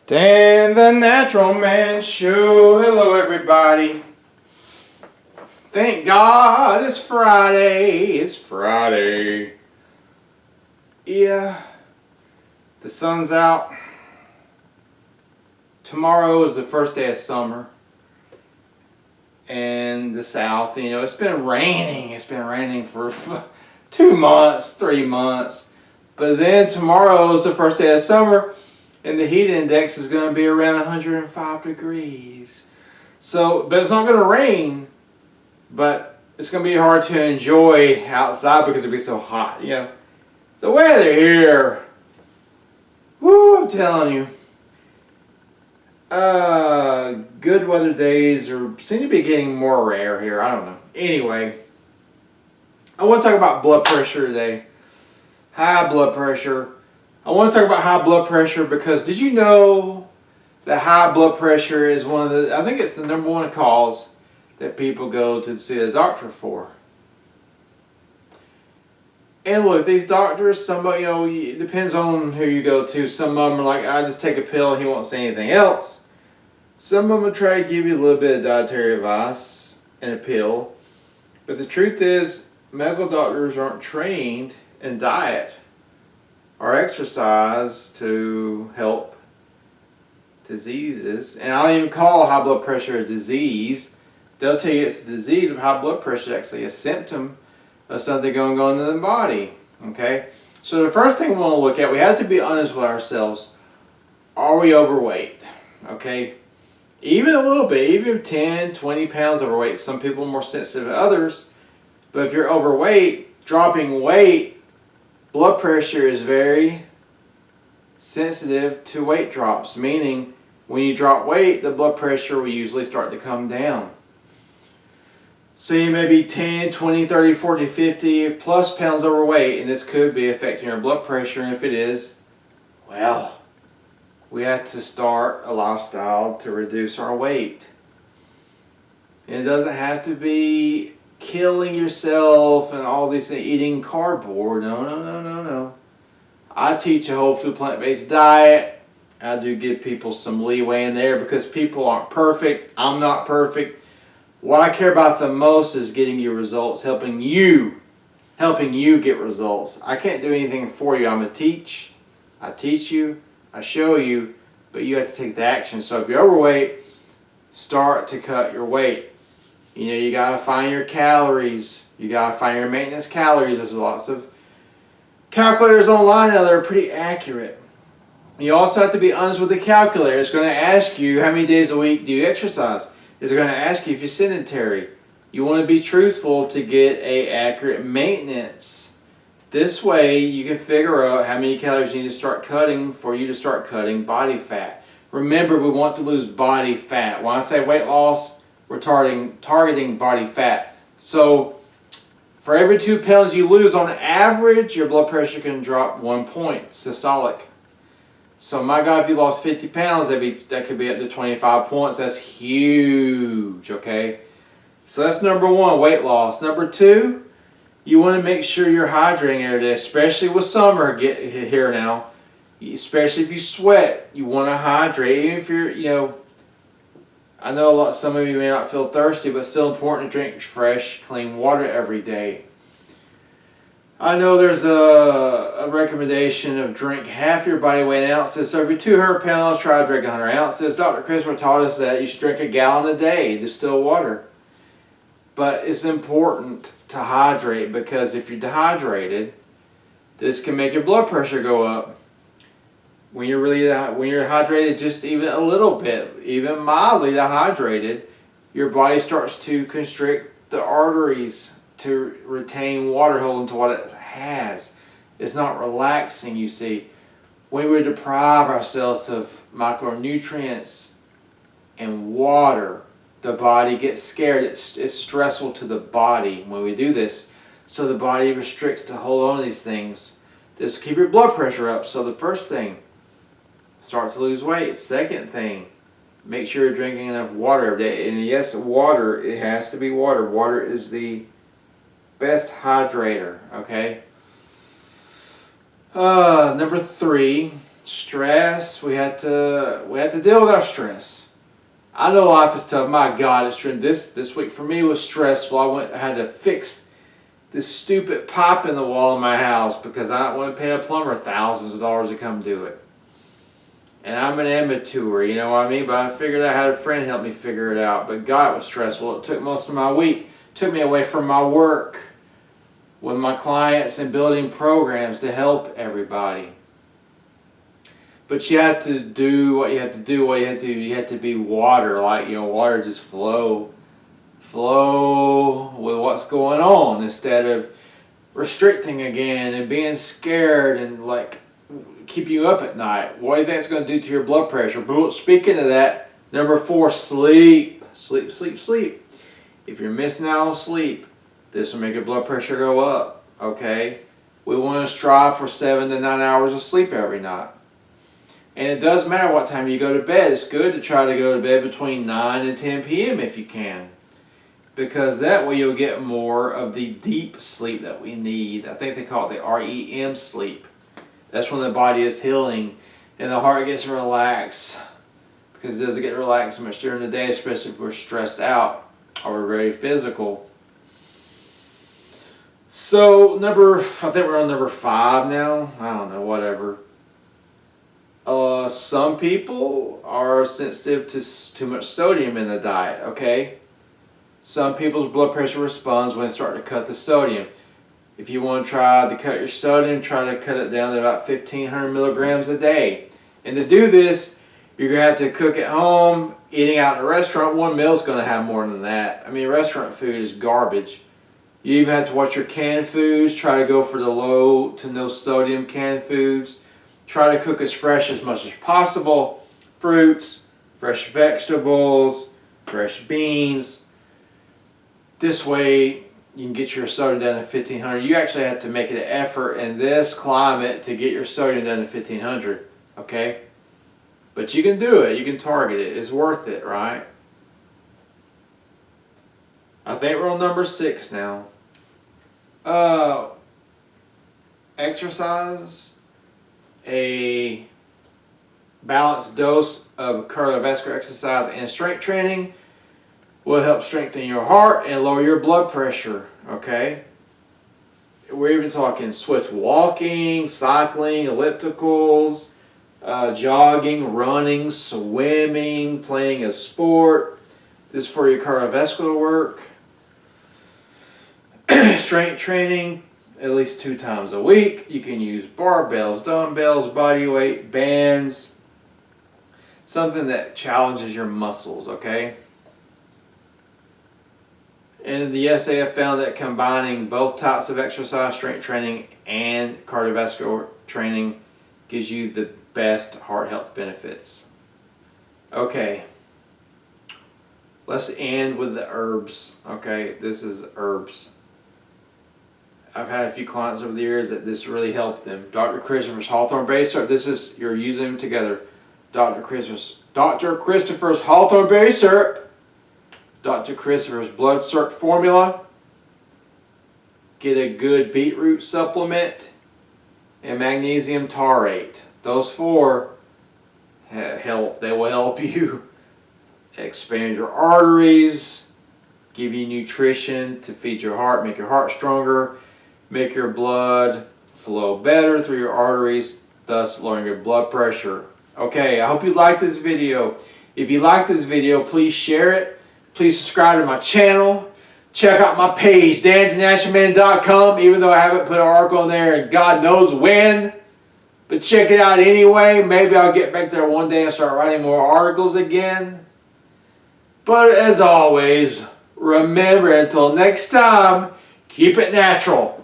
Dan the Natural Man Show. Hello, everybody. Thank God it's Friday. It's Friday. Yeah, the sun's out. Tomorrow is the first day of summer. And the South, it's been raining. It's been raining for 2 months, 3 months. But then tomorrow is the first day of summer. And the heat index is going to be around 105 degrees. But it's not going to rain, but it's going to be hard to enjoy outside because it'll be so hot. The weather here, woo, I'm telling you. Good weather days seem to be getting more rare here. I don't know. Anyway, I want to talk about blood pressure today. High blood pressure. I want to talk about high blood pressure because did you know that high blood pressure is I think it's the number one cause that people go to see a doctor for. And look, these doctors, it depends on who you go to. Some of them are like, I just take a pill and he won't say anything else. Some of them will try to give you a little bit of dietary advice and a pill. But the truth is, medical doctors aren't trained in diet or exercise to help diseases. And I don't even call high blood pressure a disease. They'll tell you it's a disease, but high blood pressure is actually a symptom of something going on in the body. Okay? So the first thing we want to look at, we have to be honest with ourselves. Are we overweight? Okay? Even a little bit, even 10, 20 pounds overweight. Some people are more sensitive than others. But if you're overweight, dropping weight, blood pressure is very sensitive to weight drops, meaning when you drop weight, the blood pressure will usually start to come down. So you may be 10, 20, 30, 40, 50 plus pounds overweight, and this could be affecting your blood pressure. And if it is, well, we have to start a lifestyle to reduce our weight. And it doesn't have to be killing yourself and all these things, eating cardboard. No. I teach a whole food plant-based diet. I do give people some leeway in there because people aren't perfect. I'm not perfect. What I care about the most is getting you results, helping you get results. I can't do anything for you. I teach you, I show you, but you have to take the action. So if you're overweight, start to cut your weight. You gotta find your calories. You gotta find your maintenance calories. There's lots of calculators online now that are pretty accurate. You also have to be honest with the calculator. It's going to ask you how many days a week do you exercise. It's going to ask you if you're sedentary. You want to be truthful to get a accurate maintenance. This way you can figure out how many calories you need to start cutting for you to start cutting body fat. Remember, we want to lose body fat. When I say weight loss, we're targeting body fat. So for every 2 pounds you lose, on average, your blood pressure can drop 1 point, systolic. So my God, if you lost 50 pounds, that could be up to 25 points. That's huge, okay? So that's number one, weight loss. Number two, you want to make sure you're hydrating every day, especially with summer here now. Especially if you sweat, you want to hydrate. Even if you're, I know some of you may not feel thirsty, but it's still important to drink fresh, clean water every day. I know there's a recommendation of drink half your body weight in ounces. So if you're 200 pounds, try to drink 100 ounces. Dr. Christopher taught us that you should drink a gallon a day, distilled water. But it's important to hydrate because if you're dehydrated, this can make your blood pressure go up. When you're hydrated just even a little bit, even mildly dehydrated, your body starts to constrict the arteries to retain water, hold into what it has. It's not relaxing, you see. When we deprive ourselves of micronutrients and water, the body gets scared. It's stressful to the body when we do this. So the body restricts to hold on to these things. Just keep your blood pressure up. So the first thing, start to lose weight. Second thing, make sure you're drinking enough water every day. And yes, water, it has to be water. Water is the best hydrator, okay? Number three, Stress, we had to deal with our stress. I know life is tough. My God, it's true. This week for me was stressful. I had to fix this stupid pipe in the wall of my house because I don't want to pay a plumber thousands of dollars to come do it. And I'm an amateur, you know what I mean? But I figured I had a friend help me figure it out. But God, it was stressful. It took most of my week. It took me away from my work with my clients and building programs to help everybody. But you have to do what you have to do. You have to be water, like, you know, water just flow with what's going on instead of restricting again and being scared and like keep you up at night. What do you think it's going to do to your blood pressure? But speaking of that, number 4, sleep. Sleep, sleep, sleep. If you're missing out on sleep, this will make your blood pressure go up. Okay, we want to strive for 7 to 9 hours of sleep every night. And it doesn't matter what time you go to bed. It's good to try to go to bed between 9 and 10 p.m. if you can. Because that way you'll get more of the deep sleep that we need. I think they call it the REM sleep. That's when the body is healing and the heart gets relaxed. Because it doesn't get relaxed much during the day, especially if we're stressed out or we're very physical. So I think we're on number 5 now. I don't know, whatever. Some people are sensitive to too much sodium in the diet, okay? Some people's blood pressure responds when they start to cut the sodium. If you want to try to cut your sodium, try to cut it down to about 1,500 milligrams a day. And to do this, you're going to have to cook at home. Eating out in a restaurant, one meal is going to have more than that. I mean, restaurant food is garbage. You even have to watch your canned foods. Try to go for the low to no sodium canned foods. Try to cook as fresh as much as possible. Fruits, fresh vegetables, fresh beans. This way you can get your sodium down to 1,500. You actually have to make an effort in this climate to get your sodium down to 1,500. Okay? But you can do it. You can target it. It's worth it, right? I think we're on number 6 now. Exercise. A balanced dose of cardiovascular exercise and strength training will help strengthen your heart and lower your blood pressure, okay? We're even talking swift walking, cycling, ellipticals, jogging, running, swimming, playing a sport. This is for your cardiovascular work. Strength training, at least 2 times a week. You can use barbells, dumbbells, body weight, bands. Something that challenges your muscles, okay? And the SAF found that combining both types of exercise, strength training and cardiovascular training, gives you the best heart health benefits. Okay. Let's end with the herbs, okay? This is herbs. I've had a few clients over the years that this really helped them. Dr. Christopher's Hawthorne Berry Syrup. This is, you're using them together. Dr. Christopher's Hawthorne Berry Syrup. Dr. Christopher's Blood Circ Formula. Get a good beetroot supplement. And magnesium taurate. Those 4 help. They will help you expand your arteries. Give you nutrition to feed your heart. Make your heart stronger. Make your blood flow better through your arteries, thus lowering your blood pressure. Okay, I hope you liked this video. If you liked this video, please share it. Please subscribe to my channel. Check out my page, DanInternationalMan.com, even though I haven't put an article on there and God knows when. But check it out anyway. Maybe I'll get back there one day and start writing more articles again. But as always, remember, until next time, keep it natural.